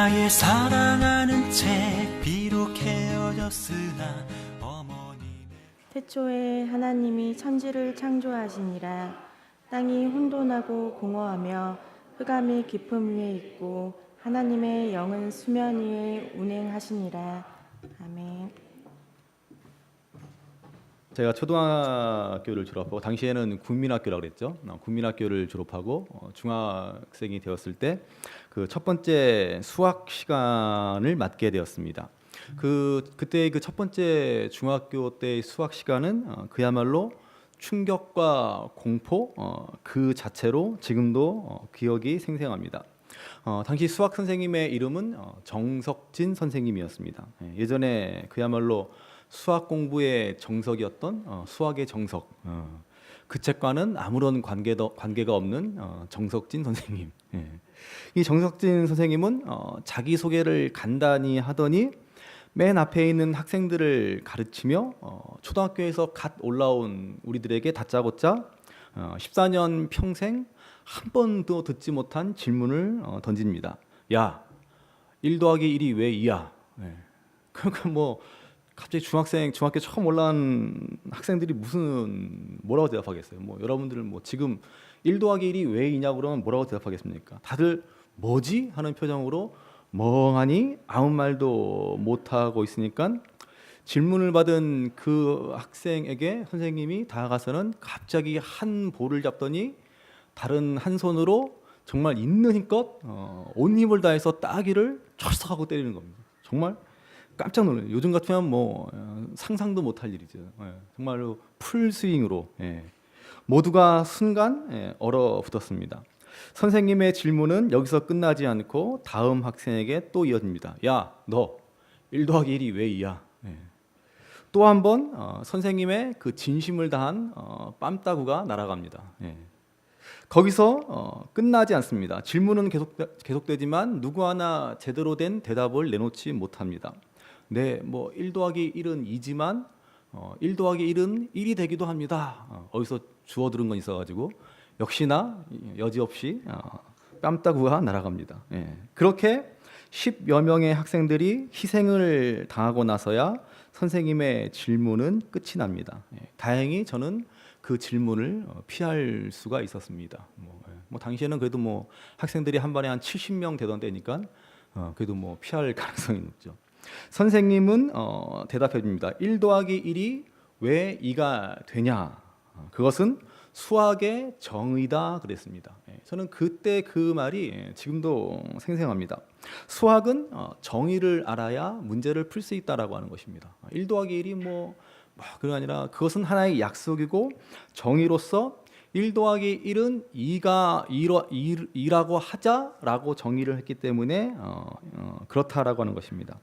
나의 사랑하는 채 비록 헤어졌으나 어머니 태초에 하나님이 천지를 창조하시니라. 땅이 혼돈하고 공허하며 흑암이 깊음 위에 있고 하나님의 영은 수면 위에 운행하시니라. 아멘. 제가 초등학교를 졸업하고 당시에는 국민학교라고 그랬죠. 국민학교를 졸업하고 중학생이 되었을 때 그 첫 번째 수학 시간을 맡게 되었습니다. 그때 그 첫 번째 중학교 때의 수학 시간은 그야말로 충격과 공포 그 자체로 지금도 기억이 생생합니다. 당시 수학 선생님의 이름은 정석진 선생님이었습니다. 예전에 그야말로 수학 공부의 정석이었던 수학의 정석, 그 책과는 아무런 관계가 없는 정석진 선생님. 이 정석진 선생님은 자기소개를 간단히 하더니 맨 앞에 있는 학생들을 가르치며 초등학교에서 갓 올라온 우리들에게 다짜고짜 14년 평생 한 번도 듣지 못한 질문을 던집니다. 야, 1 더하기 1이 왜 2야? 그러니까 뭐 갑자기 중학교 처음 올라온 학생들이 뭐라고 대답하겠어요? 뭐 여러분들은 뭐 지금 1 더하기 1이 왜 2냐고 그러면 뭐라고 대답하겠습니까? 다들 뭐지? 하는 표정으로 멍하니 아무 말도 못하고 있으니까 질문을 받은 그 학생에게 선생님이 다가가서는 갑자기 한 볼을 잡더니 다른 한 손으로 정말 있는 힘껏 온 힘을 다해서 따귀를 철썩하고 때리는 겁니다. 정말 깜짝 놀라요. 요즘 같으면 뭐 상상도 못할 일이죠. 정말로 풀스윙으로 모두가 순간 얼어붙었습니다. 선생님의 질문은 여기서 끝나지 않고 다음 학생에게 또 이어집니다. 야, 너 1 더하기 1이 왜 2야? 또 한 번 선생님의 그 진심을 다한 뺨따구가 날아갑니다. 거기서 끝나지 않습니다. 질문은 계속되지만 누구 하나 제대로 된 대답을 내놓지 못합니다. 네, 뭐 1 더하기 1은 2지만 1 더하기 1은 1이 되기도 합니다. 어디서 주워 들은 건 있어가지고 역시나 여지없이 뺨따구가 날아갑니다. 그렇게 10여 명의 학생들이 희생을 당하고 나서야 선생님의 질문은 끝이 납니다. 다행히 저는 그 질문을 피할 수가 있었습니다. 뭐 당시에는 그래도 뭐 학생들이 한 반에 한 70명 되던 때니까 그래도 뭐 피할 가능성이 높죠. 선생님은 대답해 줍니다. 1 더하기 1이 왜 2가 되냐? 그것은 수학의 정의다 그랬습니다. 저는 그때 그 말이 지금도 생생합니다. 수학은 정의를 알아야 문제를 풀 수 있다라고 하는 것입니다. 1 더하기 1이 그게 아니라 그것은 하나의 약속이고 정의로서 1 더하기 1은 2라고 하자라고 정의를 했기 때문에 그렇다라고 하는 것입니다.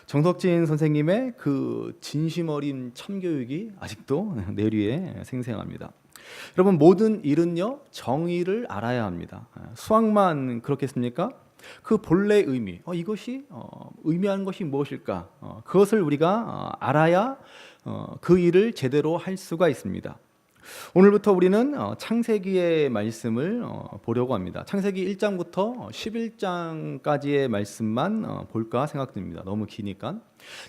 정석진 선생님의 그 진심 어린 참교육이 아직도 뇌리에 생생합니다. 여러분, 모든 일은요 정의를 알아야 합니다. 수학만 그렇겠습니까? 그 본래 의미, 이것이 의미하는 것이 무엇일까? 그것을 우리가 알아야 그 일을 제대로 할 수가 있습니다. 오늘부터 우리는 창세기의 말씀을 보려고 합니다. 창세기 1장부터 11장까지의 말씀만 볼까 생각됩니다. 너무 기니까.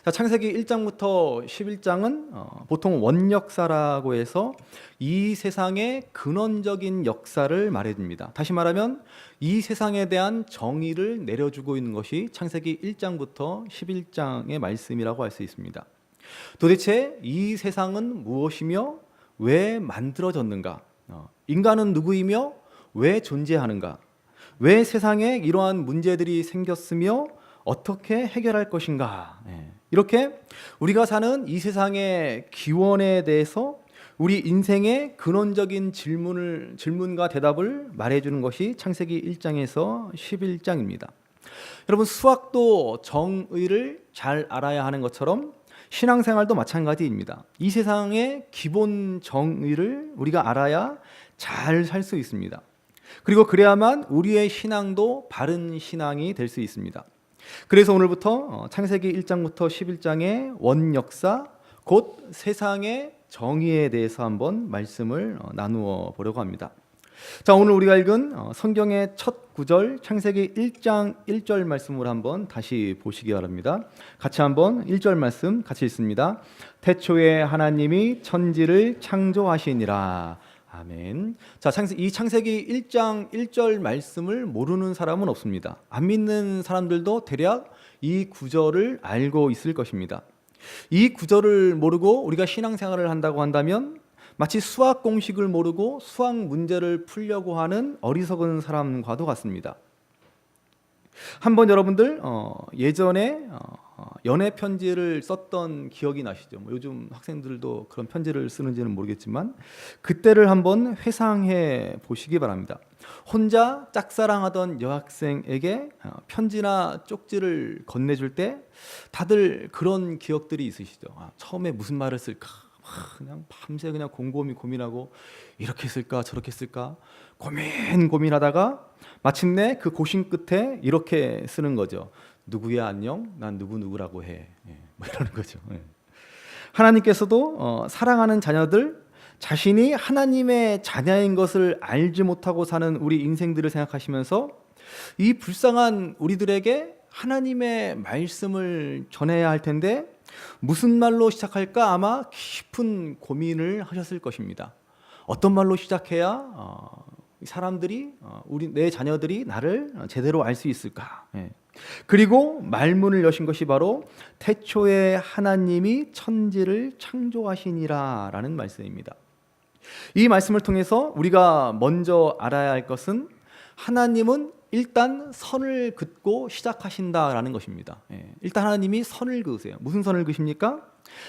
자, 창세기 1장부터 11장은 보통 원역사라고 해서 이 세상의 근원적인 역사를 말해줍니다. 다시 말하면 이 세상에 대한 정의를 내려주고 있는 것이 창세기 1장부터 11장의 말씀이라고 할 수 있습니다. 도대체 이 세상은 무엇이며 왜 만들어졌는가? 인간은 누구이며 왜 존재하는가? 왜 세상에 이러한 문제들이 생겼으며 어떻게 해결할 것인가? 이렇게 우리가 사는 이 세상의 기원에 대해서 우리 인생의 근원적인 질문과 대답을 말해주는 것이 창세기 1장에서 11장입니다. 여러분, 수학도 정의를 잘 알아야 하는 것처럼 신앙생활도 마찬가지입니다. 이 세상의 기본 정의를 우리가 알아야 잘 살 수 있습니다. 그리고 그래야만 우리의 신앙도 바른 신앙이 될 수 있습니다. 그래서 오늘부터 창세기 1장부터 11장의 원역사, 곧 세상의 정의에 대해서 한번 말씀을 나누어 보려고 합니다. 자, 오늘 우리가 읽은 성경의 첫 9절 창세기 1장 1절 말씀을 한번 다시 보시기 바랍니다. 같이 한번 1절 말씀 같이 읽습니다. 태초에 하나님이 천지를 창조하시니라. 아멘. 자, 이 창세기 1장 1절 말씀을 모르는 사람은 없습니다. 안 믿는 사람들도 대략 이 구절을 알고 있을 것입니다. 이 구절을 모르고 우리가 신앙생활을 한다고 한다면 마치 수학 공식을 모르고 수학 문제를 풀려고 하는 어리석은 사람과도 같습니다. 한번 여러분들 예전에 연애 편지를 썼던 기억이 나시죠? 요즘 학생들도 그런 편지를 쓰는지는 모르겠지만 그때를 한번 회상해 보시기 바랍니다. 혼자 짝사랑하던 여학생에게 편지나 쪽지를 건네줄 때 다들 그런 기억들이 있으시죠? 처음에 무슨 말을 쓸까? 그냥 밤새 그냥 곰곰이 고민하고 이렇게 쓸까 저렇게 쓸까 고민하다가 마침내 그 고심 끝에 이렇게 쓰는 거죠. 누구야 안녕? 난 누구라고 해. 뭐 이러는 거죠. 하나님께서도 사랑하는 자녀들, 자신이 하나님의 자녀인 것을 알지 못하고 사는 우리 인생들을 생각하시면서 이 불쌍한 우리들에게 하나님의 말씀을 전해야 할 텐데 무슨 말로 시작할까 아마 깊은 고민을 하셨을 것입니다. 어떤 말로 시작해야 사람들이 내 자녀들이 나를 제대로 알 수 있을까? 그리고 말문을 여신 것이 바로 태초에 하나님이 천지를 창조하시니라라는 말씀입니다. 이 말씀을 통해서 우리가 먼저 알아야 할 것은 하나님은 일단 선을 긋고 시작하신다라는 것입니다. 일단 하나님이 선을 그으세요. 무슨 선을 그십니까?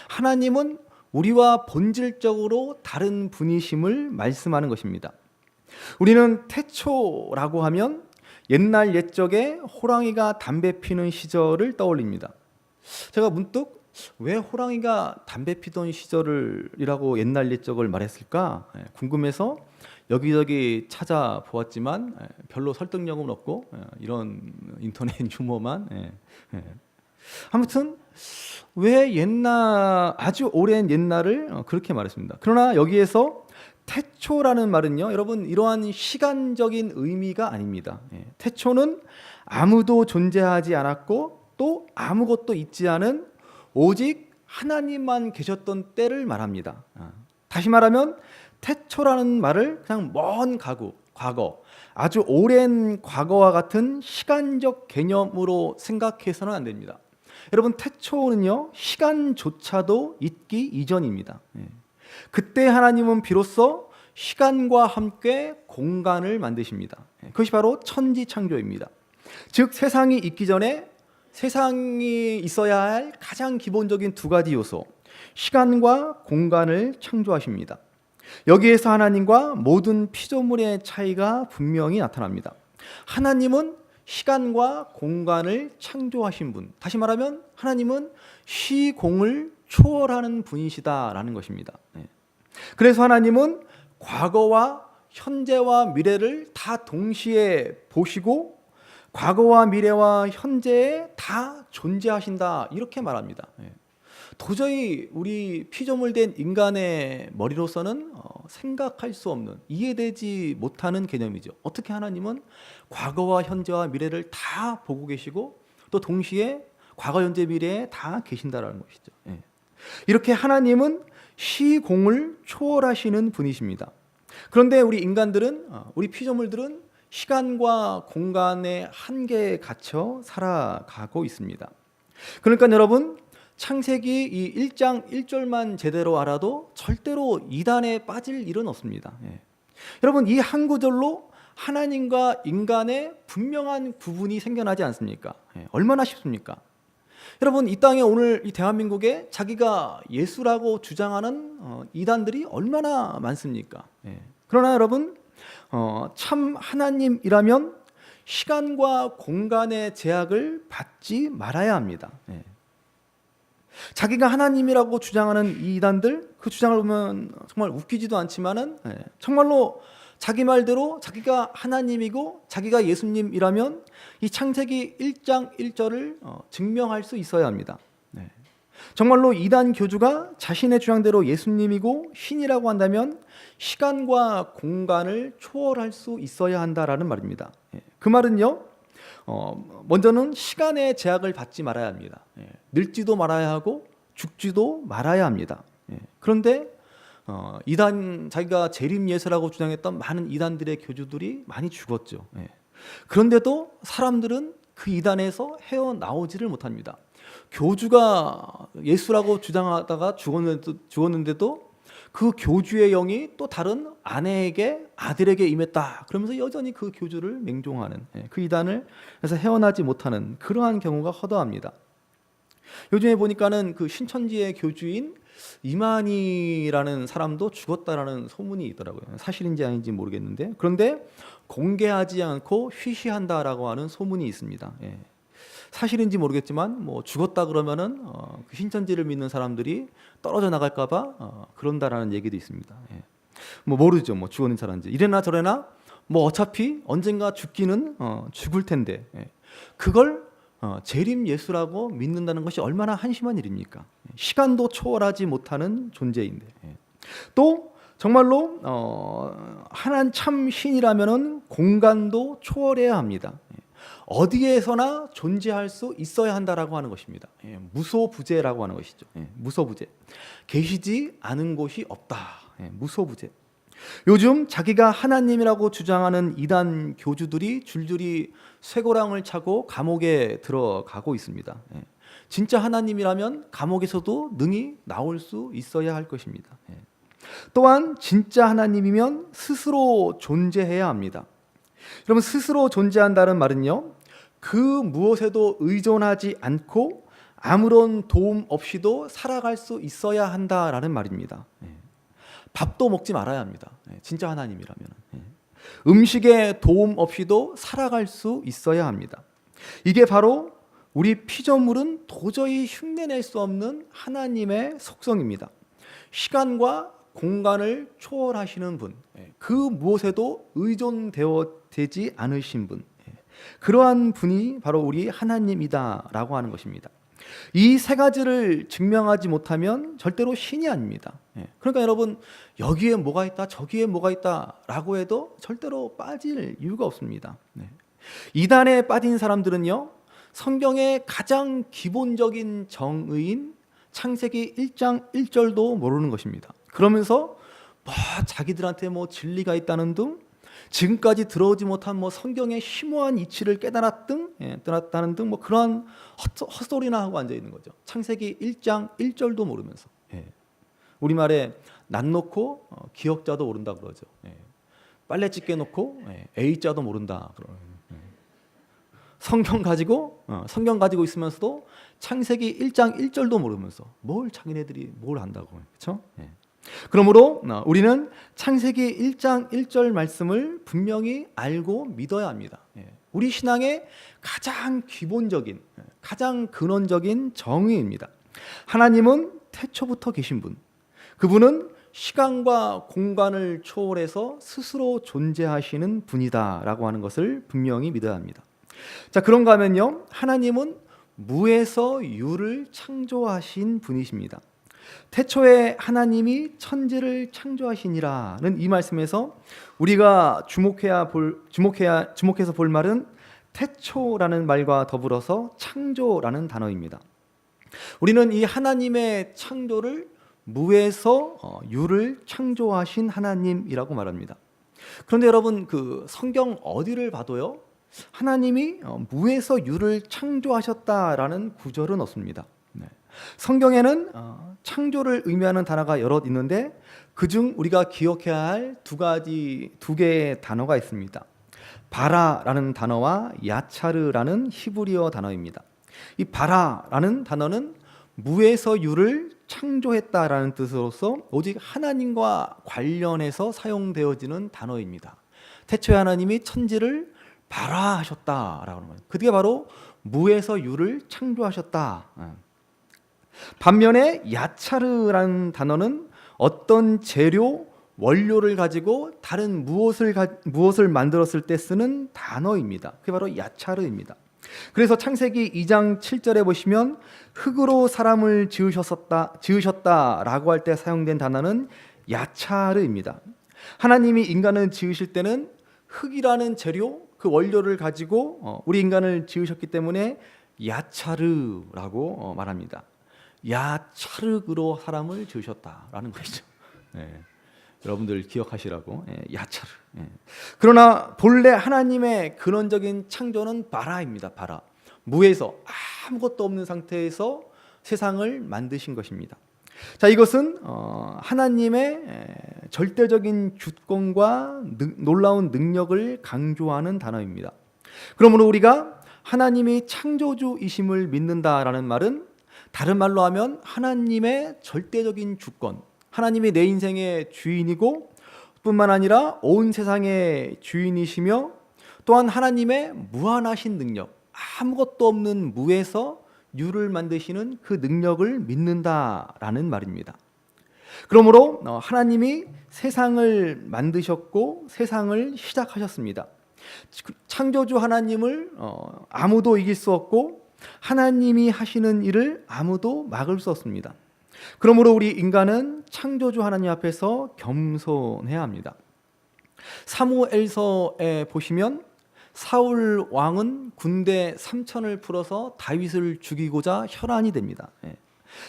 하나님은 우리와 본질적으로 다른 분이심을 말씀하는 것입니다. 우리는 태초라고 하면 옛날 옛적에 호랑이가 담배 피는 시절을 떠올립니다. 제가 문득 왜 호랑이가 담배 피던 시절이라고 옛날 옛적을 말했을까 궁금해서 여기저기 찾아보았지만 별로 설득력은 없고 이런 인터넷 유머만. 아무튼 왜 아주 오랜 옛날을 그렇게 말했습니다. 그러나 여기에서 태초라는 말은요, 여러분 이러한 시간적인 의미가 아닙니다. 태초는 아무도 존재하지 않았고 또 아무것도 있지 않은 오직 하나님만 계셨던 때를 말합니다. 다시 말하면 태초라는 말을 그냥 먼 과거, 아주 오랜 과거와 같은 시간적 개념으로 생각해서는 안 됩니다. 여러분 태초는요 시간조차도 있기 이전입니다. 그때 하나님은 비로소 시간과 함께 공간을 만드십니다. 그것이 바로 천지창조입니다. 즉 세상이 있기 전에 세상이 있어야 할 가장 기본적인 두 가지 요소, 시간과 공간을 창조하십니다. 여기에서 하나님과 모든 피조물의 차이가 분명히 나타납니다. 하나님은 시간과 공간을 창조하신 분, 다시 말하면 하나님은 시공을 초월하는 분이시다라는 것입니다. 그래서 하나님은 과거와 현재와 미래를 다 동시에 보시고 과거와 미래와 현재에 다 존재하신다 이렇게 말합니다. 도저히 우리 피조물 된 인간의 머리로서는 생각할 수 없는, 이해되지 못하는 개념이죠. 어떻게 하나님은 과거와 현재와 미래를 다 보고 계시고 또 동시에 과거, 현재, 미래에 다 계신다라는 것이죠. 이렇게 하나님은 시공을 초월하시는 분이십니다. 그런데 우리 인간들은, 우리 피조물들은 시간과 공간의 한계에 갇혀 살아가고 있습니다. 그러니까 여러분 창세기 이 1장 1절만 제대로 알아도 절대로 이단에 빠질 일은 없습니다. 여러분 이 한 구절로 하나님과 인간의 분명한 구분이 생겨나지 않습니까? 얼마나 쉽습니까? 여러분 이 땅에 오늘 이 대한민국에 자기가 예수라고 주장하는 이단들이 얼마나 많습니까? 그러나 여러분 참 하나님이라면 시간과 공간의 제약을 받지 말아야 합니다. 자기가 하나님이라고 주장하는 이 이단들, 그 주장을 보면 정말 웃기지도 않지만은 정말로 자기 말대로 자기가 하나님이고 자기가 예수님이라면 이 창세기 1장 1절을 증명할 수 있어야 합니다. 정말로 이단 교주가 자신의 주장대로 예수님이고 신이라고 한다면 시간과 공간을 초월할 수 있어야 한다라는 말입니다. 그 말은요, 먼저는 시간의 제약을 받지 말아야 합니다. 늙지도 말아야 하고 죽지도 말아야 합니다. 그런데 이단, 자기가 재림 예수라고 주장했던 많은 이단들의 교주들이 많이 죽었죠. 그런데도 사람들은 그 이단에서 헤어나오지를 못합니다. 교주가 예수라고 주장하다가 죽었는데도 그 교주의 영이 또 다른 아내에게, 아들에게 임했다. 그러면서 여전히 그 교주를 맹종하는, 그 이단을 해서 헤어나지 못하는 그러한 경우가 허다합니다. 요즘에 보니까는 그 신천지의 교주인 이만희라는 사람도 죽었다라는 소문이 있더라고요. 사실인지 아닌지 모르겠는데, 그런데 공개하지 않고 쉬쉬한다라고 하는 소문이 있습니다. 사실인지 모르겠지만 뭐 죽었다 그러면은 그 신천지를 믿는 사람들이 떨어져 나갈까봐 그런다라는 얘기도 있습니다. 뭐 모르죠, 뭐 죽었는 사람인지. 이래나 저래나 뭐 어차피 언젠가 죽기는 죽을 텐데 그걸 재림 예수라고 믿는다는 것이 얼마나 한심한 일입니까? 시간도 초월하지 못하는 존재인데, 또 정말로 하나님 참 신이라면은 공간도 초월해야 합니다. 어디에서나 존재할 수 있어야 한다라고 하는 것입니다. 무소부재라고 하는 것이죠. 무소부재. 계시지 않은 곳이 없다. 무소부재. 요즘 자기가 하나님이라고 주장하는 이단 교주들이 줄줄이 쇠고랑을 차고 감옥에 들어가고 있습니다. 진짜 하나님이라면 감옥에서도 능히 나올 수 있어야 할 것입니다. 또한 진짜 하나님이면 스스로 존재해야 합니다. 여러분, 스스로 존재한다는 말은요, 그 무엇에도 의존하지 않고 아무런 도움 없이도 살아갈 수 있어야 한다라는 말입니다. 밥도 먹지 말아야 합니다. 진짜 하나님이라면. 음식에 도움 없이도 살아갈 수 있어야 합니다. 이게 바로 우리 피조물은 도저히 흉내낼 수 없는 하나님의 속성입니다. 시간과 공간을 초월하시는 분, 그 무엇에도 의존되지 않으신 분, 그러한 분이 바로 우리 하나님이다라고 하는 것입니다. 이 세 가지를 증명하지 못하면 절대로 신이 아닙니다. 그러니까 여러분, 여기에 뭐가 있다, 저기에 뭐가 있다라고 해도 절대로 빠질 이유가 없습니다. 이단에 빠진 사람들은요, 성경의 가장 기본적인 정의인 창세기 1장 1절도 모르는 것입니다. 그러면서 뭐 자기들한테 뭐 진리가 있다는 등, 지금까지 들어오지 못한 뭐 성경의 심오한 이치를 깨달았다는 등 뭐 그런 헛소리나 하고 앉아 있는 거죠. 창세기 1장 1절도 모르면서. 우리말에 난 놓고 기억자도 모른다 그러죠. 빨래 찢게 놓고 A자도 모른다. 성경 가지고 있으면서도 창세기 1장 1절도 모르면서 뭘 자기네들이 뭘 안다고. 그렇죠? 그러므로 우리는 창세기 1장 1절 말씀을 분명히 알고 믿어야 합니다. 우리 신앙의 가장 기본적인, 가장 근원적인 정의입니다. 하나님은 태초부터 계신 분, 그분은 시간과 공간을 초월해서 스스로 존재하시는 분이다라고 하는 것을 분명히 믿어야 합니다. 자, 그런가 하면요, 하나님은 무에서 유를 창조하신 분이십니다. 태초에 하나님이 천지를 창조하시니라는 이 말씀에서 우리가 주목해서 볼 말은 태초라는 말과 더불어서 창조라는 단어입니다. 우리는 이 하나님의 창조를 무에서 유를 창조하신 하나님이라고 말합니다. 그런데 여러분, 그 성경 어디를 봐도요, 하나님이 무에서 유를 창조하셨다라는 구절은 없습니다. 성경에는 창조를 의미하는 단어가 여럿 있는데 그중 우리가 기억해야 할 두 개의 단어가 있습니다. 바라라는 단어와 야차르라는 히브리어 단어입니다. 이 바라라는 단어는 무에서 유를 창조했다라는 뜻으로서 오직 하나님과 관련해서 사용되어지는 단어입니다. 태초에 하나님이 천지를 바라하셨다라고 하는 거예요. 그게 바로 무에서 유를 창조하셨다. 반면에 야차르라는 단어는 어떤 재료, 원료를 가지고 다른 무엇을 만들었을 때 쓰는 단어입니다. 그게 바로 야차르입니다. 그래서 창세기 2장 7절에 보시면 흙으로 사람을 지으셨다라고 할 때 사용된 단어는 야차르입니다. 하나님이 인간을 지으실 때는 흙이라는 재료, 그 원료를 가지고 우리 인간을 지으셨기 때문에 야차르라고 말합니다. 야차르그로 사람을 지으셨다라는 것이죠. 여러분들 기억하시라고. 야차르. 그러나 본래 하나님의 근원적인 창조는 바라입니다. 바라. 무에서 아무것도 없는 상태에서 세상을 만드신 것입니다. 자, 이것은 하나님의 절대적인 주권과 놀라운 능력을 강조하는 단어입니다. 그러므로 우리가 하나님이 창조주이심을 믿는다라는 말은 다른 말로 하면 하나님의 절대적인 주권, 하나님이 내 인생의 주인이고 뿐만 아니라 온 세상의 주인이시며 또한 하나님의 무한하신 능력, 아무것도 없는 무에서 유를 만드시는 그 능력을 믿는다라는 말입니다. 그러므로 하나님이 세상을 만드셨고 세상을 시작하셨습니다. 창조주 하나님을 아무도 이길 수 없고 하나님이 하시는 일을 아무도 막을 수 없습니다. 그러므로 우리 인간은 창조주 하나님 앞에서 겸손해야 합니다. 사무엘서에 보시면 사울 왕은 군대 3,000을 풀어서 다윗을 죽이고자 혈안이 됩니다.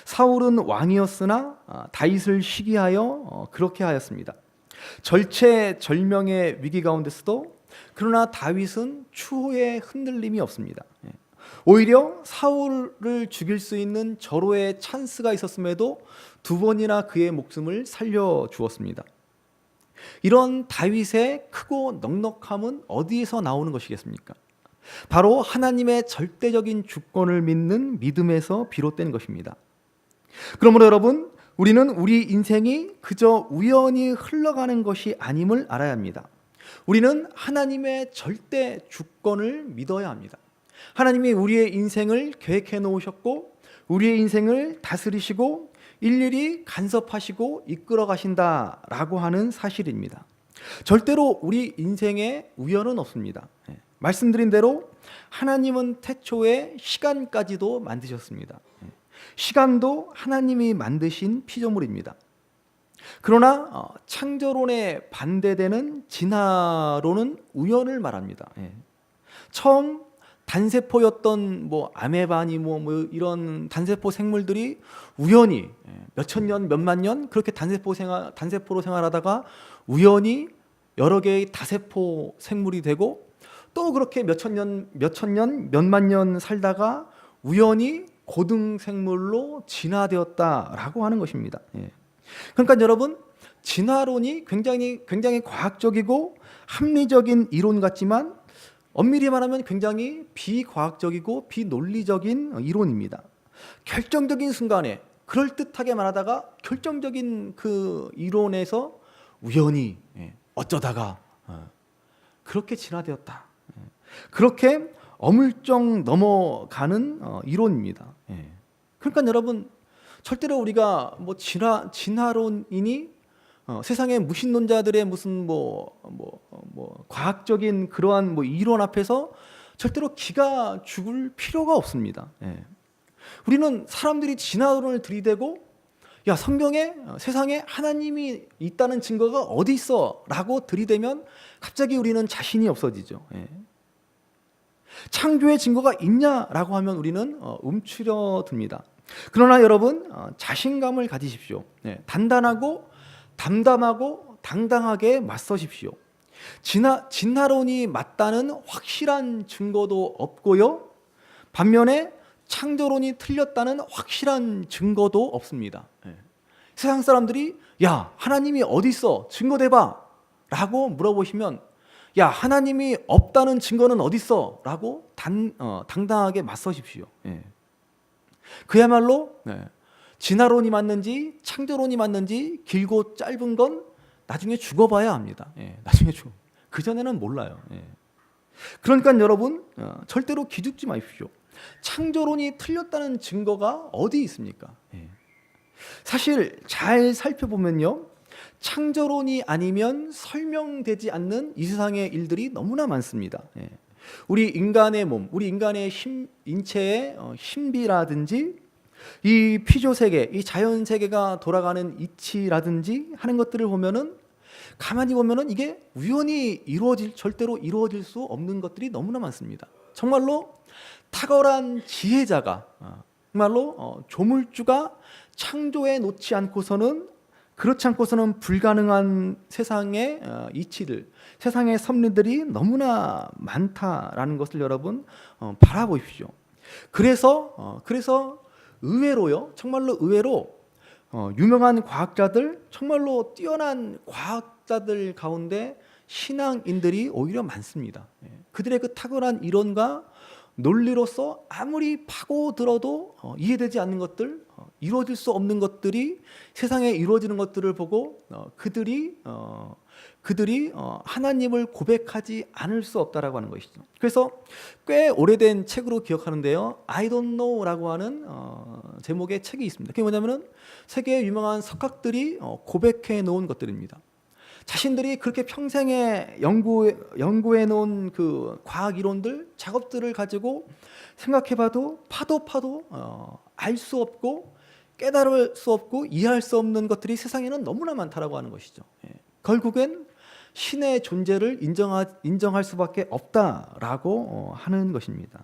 사울은 왕이었으나 다윗을 시기하여 그렇게 하였습니다. 절체절명의 위기 가운데서도 그러나 다윗은 추호의 흔들림이 없습니다. 오히려 사울을 죽일 수 있는 절호의 찬스가 있었음에도 2번이나 그의 목숨을 살려주었습니다. 이런 다윗의 크고 넉넉함은 어디에서 나오는 것이겠습니까? 바로 하나님의 절대적인 주권을 믿는 믿음에서 비롯된 것입니다. 그러므로 여러분, 우리는 우리 인생이 그저 우연히 흘러가는 것이 아님을 알아야 합니다. 우리는 하나님의 절대 주권을 믿어야 합니다. 하나님이 우리의 인생을 계획해 놓으셨고 우리의 인생을 다스리시고 일일이 간섭하시고 이끌어 가신다라고 하는 사실입니다. 절대로 우리 인생에 우연은 없습니다. 말씀드린 대로 하나님은 태초에 시간까지도 만드셨습니다. 시간도 하나님이 만드신 피조물입니다. 그러나 창조론에 반대되는 진화론은 우연을 말합니다. 처음 단세포였던 아메바니 이런 단세포 생물들이 우연히 몇천 년, 몇만 년 그렇게 단세포로 생활하다가 우연히 여러 개의 다세포 생물이 되고 또 그렇게 몇천 년, 몇만 년 살다가 우연히 고등 생물로 진화되었다라고 하는 것입니다. 그러니까 여러분, 진화론이 굉장히 과학적이고 합리적인 이론 같지만 엄밀히 말하면 굉장히 비과학적이고 비논리적인 이론입니다. 결정적인 순간에 그럴듯하게 말하다가 결정적인 그 이론에서 우연히 어쩌다가 그렇게 진화되었다. 그렇게 어물쩍 넘어가는 이론입니다. 그러니까 여러분, 절대로 우리가 진화론이니 세상의 무신론자들의 무슨 과학적인 그러한 이론 앞에서 절대로 기가 죽을 필요가 없습니다. 우리는 사람들이 진화론을 들이대고 야, 성경에 세상에 하나님이 있다는 증거가 어디 있어? 라고 들이대면 갑자기 우리는 자신이 없어지죠. 창조의 증거가 있냐라고 하면 우리는 움츠려듭니다. 그러나 여러분, 자신감을 가지십시오. 단단하고 담담하고 당당하게 맞서십시오. 진화론이 맞다는 확실한 증거도 없고요. 반면에 창조론이 틀렸다는 확실한 증거도 없습니다. 세상 사람들이 야, 하나님이 어디 있어? 증거 대봐 라고 물어보시면 야, 하나님이 없다는 증거는 어디 있어? 라고 당당하게 맞서십시오. 그야말로 진화론이 맞는지 창조론이 맞는지 길고 짧은 건 나중에 죽어봐야 합니다. 나중에 그전에는 몰라요. 그러니까 여러분, 절대로 기죽지 마십시오. 창조론이 틀렸다는 증거가 어디 있습니까? 사실 잘 살펴보면요, 창조론이 아니면 설명되지 않는 이 세상의 일들이 너무나 많습니다. 우리 인간의 몸, 우리 인간의 인체의 신비라든지 이 피조 세계, 이 자연 세계가 돌아가는 이치라든지 하는 것들을 보면은 가만히 보면은 이게 우연히 절대로 이루어질 수 없는 것들이 너무나 많습니다. 정말로 탁월한 지혜자가 정말로 조물주가 창조해 놓지 않고서는 그렇지 않고서는 불가능한 세상의 이치들, 세상의 섭리들이 너무나 많다라는 것을 여러분 바라보십시오. 그래서 의외로요, 정말로 의외로 유명한 과학자들, 정말로 뛰어난 과학자들 가운데 신앙인들이 오히려 많습니다. 그들의 그 탁월한 이론과 논리로서 아무리 파고들어도 이해되지 않는 것들, 이루어질 수 없는 것들이 세상에 이루어지는 것들을 보고 그들이 하나님을 고백하지 않을 수 없다라고 하는 것이죠. 그래서 꽤 오래된 책으로 기억하는데요, I don't know라고 하는 제목의 책이 있습니다. 그게 뭐냐면은 세계의 유명한 석학들이 고백해 놓은 것들입니다. 자신들이 그렇게 평생에 연구해 놓은 그 과학 이론들, 작업들을 가지고 생각해봐도 파도 알 수 없고 깨달을 수 없고 이해할 수 없는 것들이 세상에는 너무나 많다라고 하는 것이죠. 결국엔 신의 존재를 인정할 수밖에 없다라고 하는 것입니다.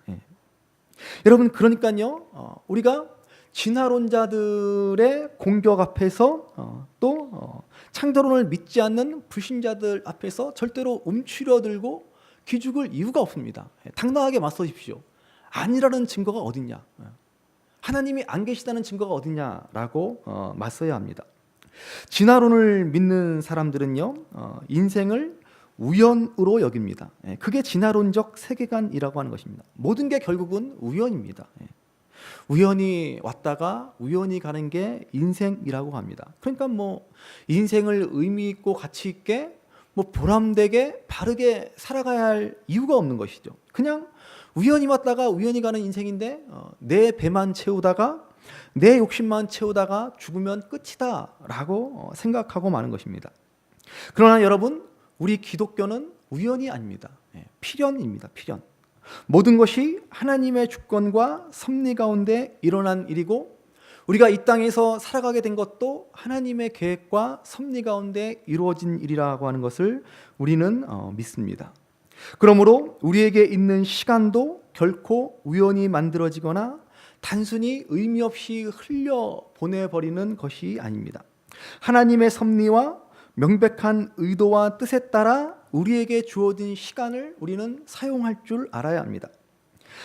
여러분, 그러니까요, 우리가 진화론자들의 공격 앞에서 또 창조론을 믿지 않는 불신자들 앞에서 절대로 움츠려들고 기죽을 이유가 없습니다. 당당하게 맞서십시오. 아니라는 증거가 어딨냐, 하나님이 안 계시다는 증거가 어딨냐라고 맞서야 합니다. 진화론을 믿는 사람들은요, 인생을 우연으로 여깁니다. 그게 진화론적 세계관이라고 하는 것입니다. 모든 게 결국은 우연입니다. 우연히 왔다가 우연히 가는 게 인생이라고 합니다. 그러니까 뭐 인생을 의미 있고 가치 있게 뭐 보람되게 바르게 살아가야 할 이유가 없는 것이죠. 그냥 우연히 왔다가 우연히 가는 인생인데 내 배만 채우다가 내 욕심만 채우다가 죽으면 끝이다라고 생각하고 마는 것입니다. 그러나 여러분, 우리 기독교는 우연이 아닙니다. 필연입니다. 필연. 모든 것이 하나님의 주권과 섭리 가운데 일어난 일이고, 우리가 이 땅에서 살아가게 된 것도 하나님의 계획과 섭리 가운데 이루어진 일이라고 하는 것을 우리는 믿습니다. 그러므로 우리에게 있는 시간도 결코 우연히 만들어지거나 단순히 의미 없이 흘려 보내버리는 것이 아닙니다. 하나님의 섭리와 명백한 의도와 뜻에 따라 우리에게 주어진 시간을 우리는 사용할 줄 알아야 합니다.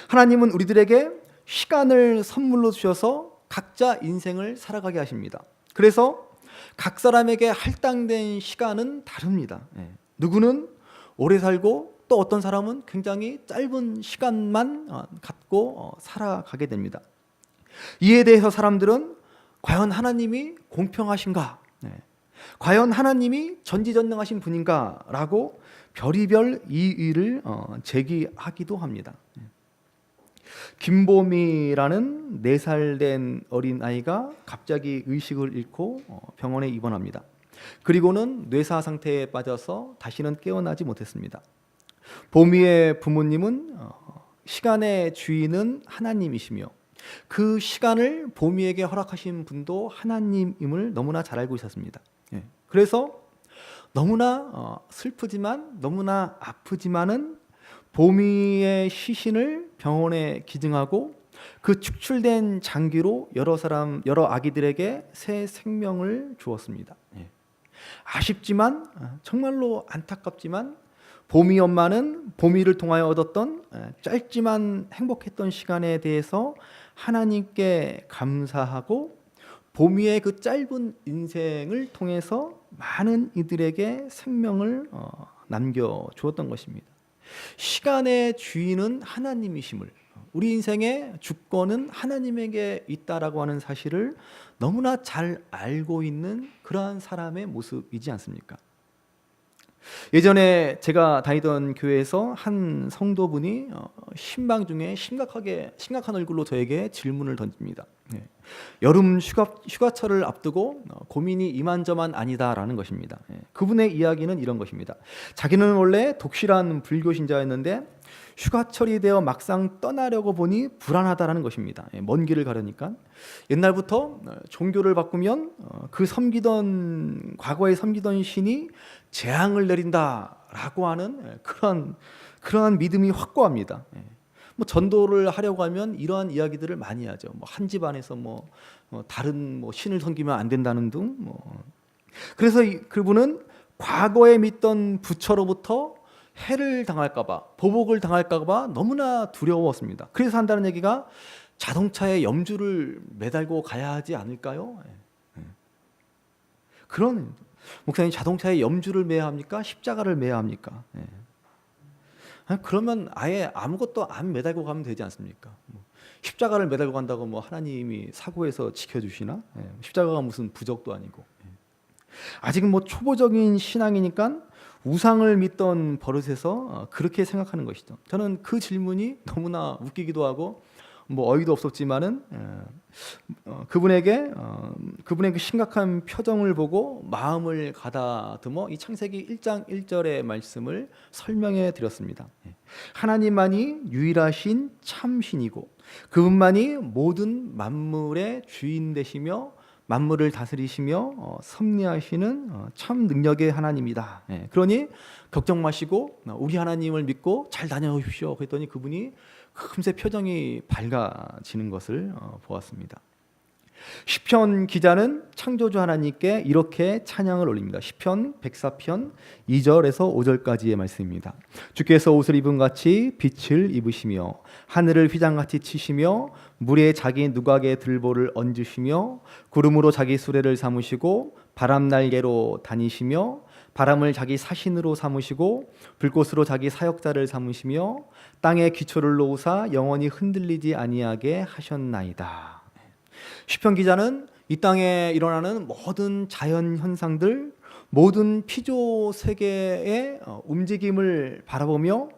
하나님은 우리들에게 시간을 선물로 주셔서 각자 인생을 살아가게 하십니다. 그래서 각 사람에게 할당된 시간은 다릅니다. 누구는 오래 살고 또 어떤 사람은 굉장히 짧은 시간만 갖고 살아가게 됩니다. 이에 대해서 사람들은 과연 하나님이 공평하신가? 과연 하나님이 전지전능하신 분인가? 라고 별의별 이의를 제기하기도 합니다. 김보미라는 4살 된 어린아이가 갑자기 의식을 잃고 병원에 입원합니다. 그리고는 뇌사 상태에 빠져서 다시는 깨어나지 못했습니다. 보미의 부모님은 시간의 주인은 하나님이시며 그 시간을 보미에게 허락하신 분도 하나님임을 너무나 잘 알고 있었습니다. 그래서 너무나 슬프지만 너무나 아프지만은 보미의 시신을 병원에 기증하고 그 축출된 장기로 여러 아기들에게 새 생명을 주었습니다. 아쉽지만 정말로 안타깝지만 보미 엄마는 보미를 통하여 얻었던 짧지만 행복했던 시간에 대해서 하나님께 감사하고 보미의 그 짧은 인생을 통해서 많은 이들에게 생명을 남겨주었던 것입니다. 시간의 주인은 하나님이심을, 우리 인생의 주권은 하나님에게 있다라고 하는 사실을 너무나 잘 알고 있는 그러한 사람의 모습이지 않습니까? 예전에 제가 다니던 교회에서 한 성도분이 신방 중에 심각한 얼굴로 저에게 질문을 던집니다. 여름 휴가철을 앞두고 고민이 이만저만 아니다라는 것입니다. 그분의 이야기는 이런 것입니다. 자기는 원래 독실한 불교 신자였는데 휴가철이 되어 막상 떠나려고 보니 불안하다라는 것입니다. 먼 길을 가려니까. 옛날부터 종교를 바꾸면 그 섬기던 과거에 섬기던 신이 재앙을 내린다라고 하는 그러한 믿음이 확고합니다. 뭐 전도를 하려고 하면 이러한 이야기들을 많이 하죠. 뭐 한 집안에서 다른 신을 섬기면 안 된다는 등. 그래서 그분은 과거에 믿던 부처로부터 해를 당할까봐, 보복을 당할까봐 너무나 두려웠습니다. 그래서 한다는 얘기가 자동차에 염주를 매달고 가야 하지 않을까요? 그런 목사님, 자동차에 염주를 매야 합니까? 십자가를 매야 합니까? 그러면 아예 아무것도 안 매달고 가면 되지 않습니까? 십자가를 매달고 간다고 하나님이 사고에서 지켜주시나? 십자가가 무슨 부적도 아니고. 아직은 초보적인 신앙이니까 우상을 믿던 버릇에서 그렇게 생각하는 것이죠. 저는 그 질문이 너무나 웃기기도 하고 어이도 없었지만은 그분에게 그분의 그 심각한 표정을 보고 마음을 가다듬어 이 창세기 1장 1절의 말씀을 설명해 드렸습니다. 하나님만이 유일하신 참신이고 그분만이 모든 만물의 주인 되시며 만물을 다스리시며 섭리하시는 참 능력의 하나님이다. 그러니 걱정 마시고 우리 하나님을 믿고 잘 다녀오십시오. 그랬더니 그분이 금세 표정이 밝아지는 것을 보았습니다. 시편 기자는 창조주 하나님께 이렇게 찬양을 올립니다. 시편 104편 2절에서 5절까지의 말씀입니다. 주께서 옷을 입은 같이 빛을 입으시며 하늘을 휘장같이 치시며 물에 자기 누각의 들보를 얹으시며 구름으로 자기 수레를 삼으시고 바람 날개로 다니시며 바람을 자기 사신으로 삼으시고 불꽃으로 자기 사역자를 삼으시며 땅에 기초를 놓으사 영원히 흔들리지 아니하게 하셨나이다. 시편 기자는 이 땅에 일어나는 모든 자연 현상들, 모든 피조 세계의 움직임을 바라보며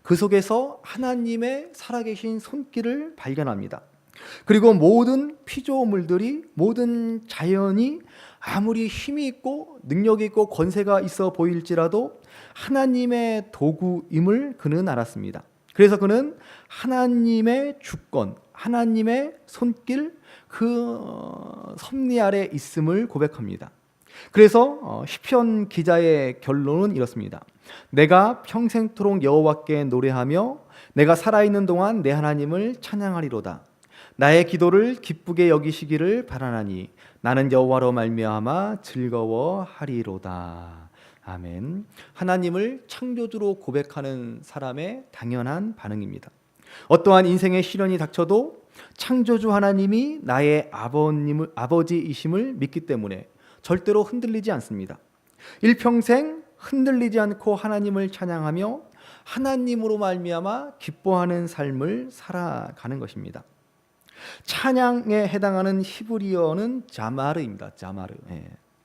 그 속에서 하나님의 살아계신 손길을 발견합니다. 그리고 모든 피조물들이, 모든 자연이 아무리 힘이 있고 능력이 있고 권세가 있어 보일지라도 하나님의 도구임을 그는 알았습니다. 그래서 그는 하나님의 주권, 하나님의 손길, 그 섭리 아래 있음을 고백합니다. 그래서 시편 기자의 결론은 이렇습니다. 내가 평생토록 여호와께 노래하며 내가 살아있는 동안 내 하나님을 찬양하리로다. 나의 기도를 기쁘게 여기시기를 바라나니 나는 여호와로 말미암아 즐거워하리로다. 아멘. 하나님을 창조주로 고백하는 사람의 당연한 반응입니다. 어떠한 인생의 시련이 닥쳐도 창조주 하나님이 나의 아버지이심을 믿기 때문에 절대로 흔들리지 않습니다. 일평생 흔들리지 않고 하나님을 찬양하며 하나님으로 말미암아 기뻐하는 삶을 살아가는 것입니다. 찬양에 해당하는 히브리어는 자마르입니다. 자마르.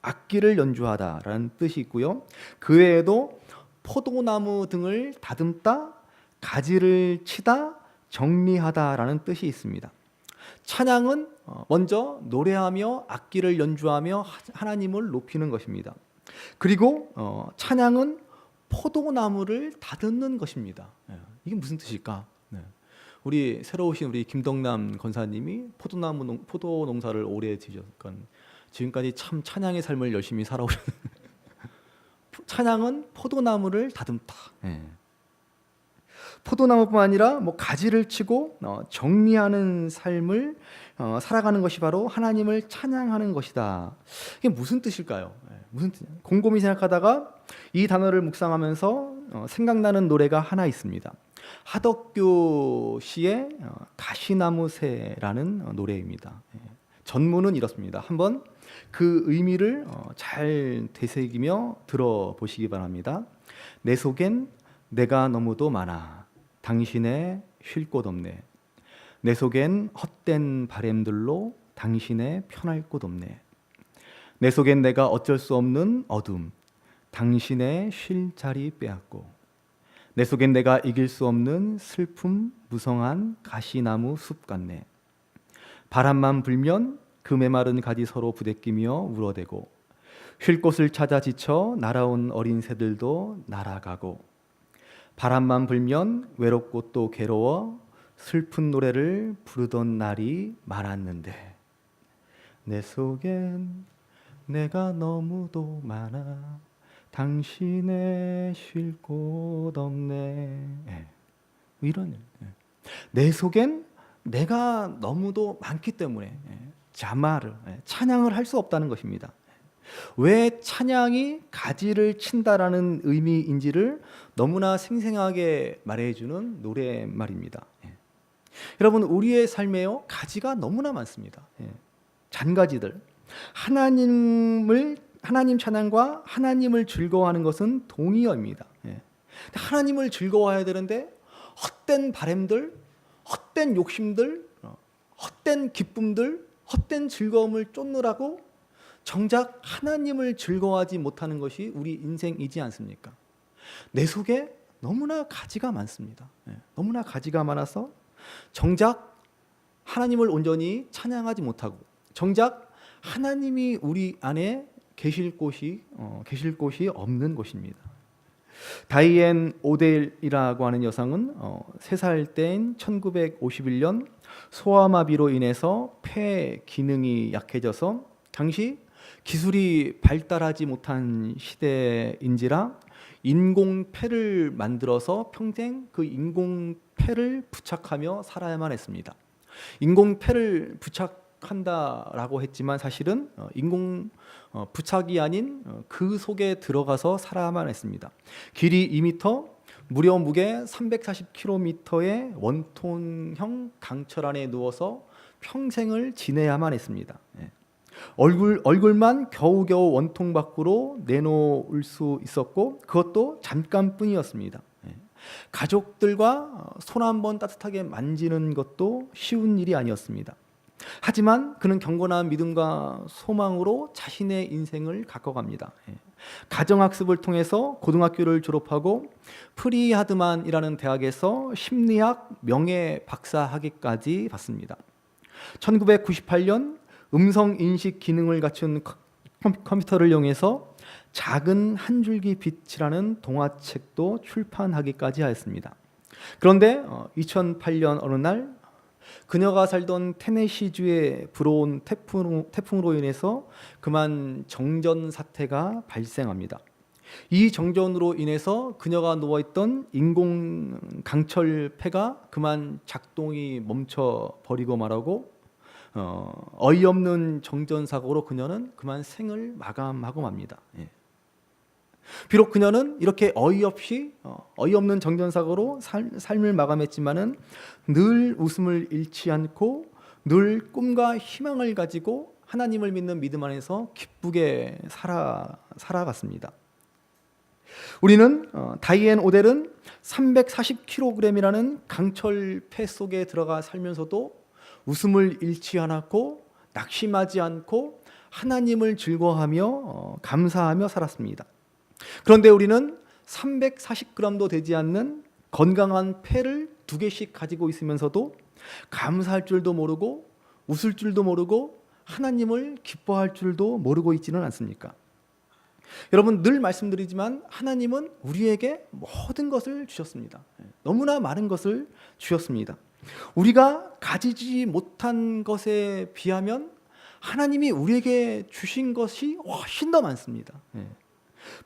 악기를 연주하다라는 뜻이 있고요. 그 외에도 포도나무 등을 다듬다, 가지를 치다, 정리하다라는 뜻이 있습니다. 찬양은 먼저 노래하며 악기를 연주하며 하나님을 높이는 것입니다. 그리고 찬양은 포도나무를 다듬는 것입니다. 이게 무슨 뜻일까? 우리 새로 오신 우리 김덕남 권사님이 포도 농사를 오래 지셨건 지금까지 참 찬양의 삶을 열심히 살아오셨는데 찬양은 포도나무를 다듬다. 포도나무뿐만 아니라 가지를 치고 정리하는 삶을 살아가는 것이 바로 하나님을 찬양하는 것이다. 이게 무슨 뜻일까요? 무슨 뜻? 곰곰이 생각하다가 이 단어를 묵상하면서 생각나는 노래가 하나 있습니다. 하덕규 씨의 가시나무새라는 노래입니다. 전문은 이렇습니다. 한번 그 의미를 잘 되새기며 들어보시기 바랍니다. 내 속엔 내가 너무도 많아 당신의 쉴 곳 없네. 내 속엔 헛된 바램들로 당신의 편할 곳 없네. 내 속엔 내가 어쩔 수 없는 어둠 당신의 쉴 자리 빼앗고 내 속엔 내가 이길 수 없는 슬픔 무성한 가시나무 숲 같네. 바람만 불면 그 메마른 가지 서로 부대끼며 울어대고 쉴 곳을 찾아 지쳐 날아온 어린 새들도 날아가고 바람만 불면 외롭고 또 괴로워 슬픈 노래를 부르던 날이 많았는데 내 속엔 내가 너무도 많아 당신의 쉴 곳 없네. 이런 내 속엔 내가 너무도 많기 때문에 자마를 찬양을 할 수 없다는 것입니다. 왜 찬양이 가지를 친다라는 의미인지를 너무나 생생하게 말해주는 노래말입니다. 여러분, 우리의 삶에요 가지가 너무나 많습니다. 잔가지들. 하나님 찬양과 하나님을 즐거워하는 것은 동의어입니다. 하나님을 즐거워해야 되는데 헛된 바램들, 헛된 욕심들, 헛된 기쁨들, 헛된 즐거움을 쫓느라고 정작 하나님을 즐거워하지 못하는 것이 우리 인생이지 않습니까? 내 속에 너무나 가지가 많습니다. 너무나 가지가 많아서 정작 하나님을 온전히 찬양하지 못하고 정작 하나님이 우리 안에 계실 곳이 없는 것입니다. 다이앤 오델이라고 하는 여성은 3살 때인 1951년 소아마비로 인해서 폐 기능이 약해져서 당시 기술이 발달하지 못한 시대인지라 인공폐를 만들어서 평생 그 인공폐를 부착하며 살아야만 했습니다. 인공폐를 부착한다라고 했지만 사실은 인공 부착이 아닌 그 속에 들어가서 살아야만 했습니다. 길이 2m, 무려 무게 340kg의 원톤형 강철 안에 누워서 평생을 지내야만 했습니다. 얼굴만 겨우겨우 원통 밖으로 내놓을 수 있었고 그것도 잠깐뿐이었습니다. 가족들과 손 한번 따뜻하게 만지는 것도 쉬운 일이 아니었습니다. 하지만 그는 경건한 믿음과 소망으로 자신의 인생을 가꿔갑니다. 가정학습을 통해서 고등학교를 졸업하고 프리하드만이라는 대학에서 심리학 명예 박사학위까지 받습니다. 1998년 음성인식 기능을 갖춘 컴퓨터를 이용해서 작은 한 줄기 빛이라는 동화책도 출판하기까지 하였습니다. 그런데 2008년 어느 날 그녀가 살던 테네시주에 불어온 태풍으로 인해서 그만 정전 사태가 발생합니다. 이 정전으로 인해서 그녀가 누워있던 인공 강철폐가 그만 작동이 멈춰버리고 말하고 어이없는 정전사고로 그녀는 그만 생을 마감하고 맙니다. 비록 그녀는 이렇게 어이없는 정전사고로 삶을 마감했지만은 늘 웃음을 잃지 않고 늘 꿈과 희망을 가지고 하나님을 믿는 믿음 안에서 기쁘게 살아갔습니다. 우리는 다이앤 오델은 340kg이라는 강철폐 속에 들어가 살면서도 웃음을 잃지 않았고 낙심하지 않고 하나님을 즐거워하며 감사하며 살았습니다. 그런데 우리는 340g도 되지 않는 건강한 폐를 2개씩 가지고 있으면서도 감사할 줄도 모르고 웃을 줄도 모르고 하나님을 기뻐할 줄도 모르고 있지는 않습니까? 여러분, 늘 말씀드리지만 하나님은 우리에게 모든 것을 주셨습니다. 너무나 많은 것을 주셨습니다. 우리가 가지지 못한 것에 비하면 하나님이 우리에게 주신 것이 훨씬 더 많습니다.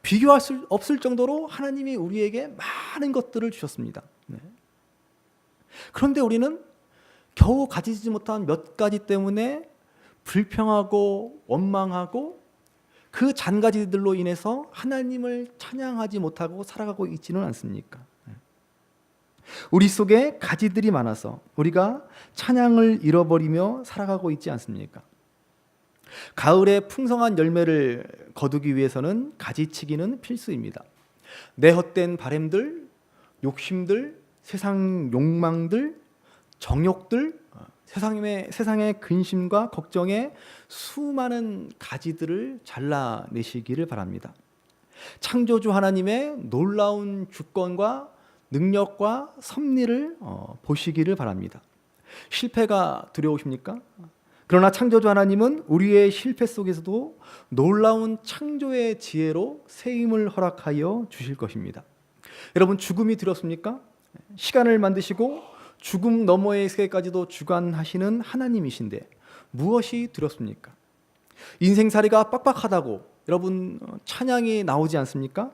비교할 수 없을 정도로 하나님이 우리에게 많은 것들을 주셨습니다. 그런데 우리는 겨우 가지지 못한 몇 가지 때문에 불평하고 원망하고 그 잔가지들로 인해서 하나님을 찬양하지 못하고 살아가고 있지는 않습니까? 우리 속에 가지들이 많아서 우리가 찬양을 잃어버리며 살아가고 있지 않습니까? 가을에 풍성한 열매를 거두기 위해서는 가지치기는 필수입니다. 내 헛된 바램들, 욕심들, 세상 욕망들, 정욕들, 세상의 근심과 걱정에 수많은 가지들을 잘라내시기를 바랍니다. 창조주 하나님의 놀라운 주권과 능력과 섭리를 보시기를 바랍니다. 실패가 두려우십니까? 그러나 창조주 하나님은 우리의 실패 속에서도 놀라운 창조의 지혜로 새 힘을 허락하여 주실 것입니다. 여러분, 죽음이 두렵습니까? 시간을 만드시고 죽음 너머의 세계까지도 주관하시는 하나님이신데 무엇이 두렵습니까? 인생살이가 빡빡하다고 여러분 찬양이 나오지 않습니까?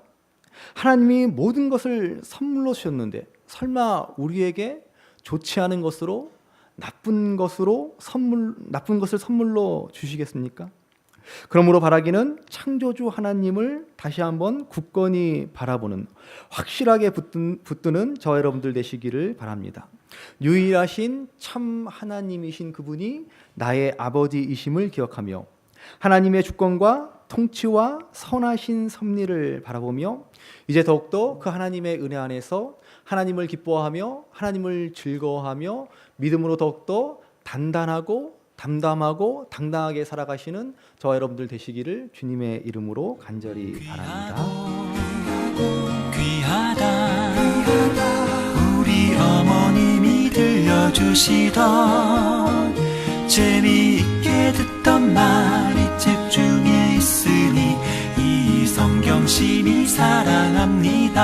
하나님이 모든 것을 선물로 주셨는데 설마 우리에게 좋지 않은 것으로 나쁜 것을 선물로 주시겠습니까? 그러므로 바라기는 창조주 하나님을 다시 한번 굳건히 바라보는, 확실하게 붙드는 저와 여러분들 되시기를 바랍니다. 유일하신 참 하나님이신 그분이 나의 아버지이심을 기억하며 하나님의 주권과 통치와 선하신 섭리를 바라보며 이제 더욱더 그 하나님의 은혜 안에서 하나님을 기뻐하며 하나님을 즐거워하며 믿음으로 더욱더 단단하고 담담하고 당당하게 살아가시는 저와 여러분들 되시기를 주님의 이름으로 간절히 바랍니다. 귀하다 우리 어머님이 들려주시던 재미있게 듣던 말이 책 중에 있으니 이 성경심이 사랑합니다.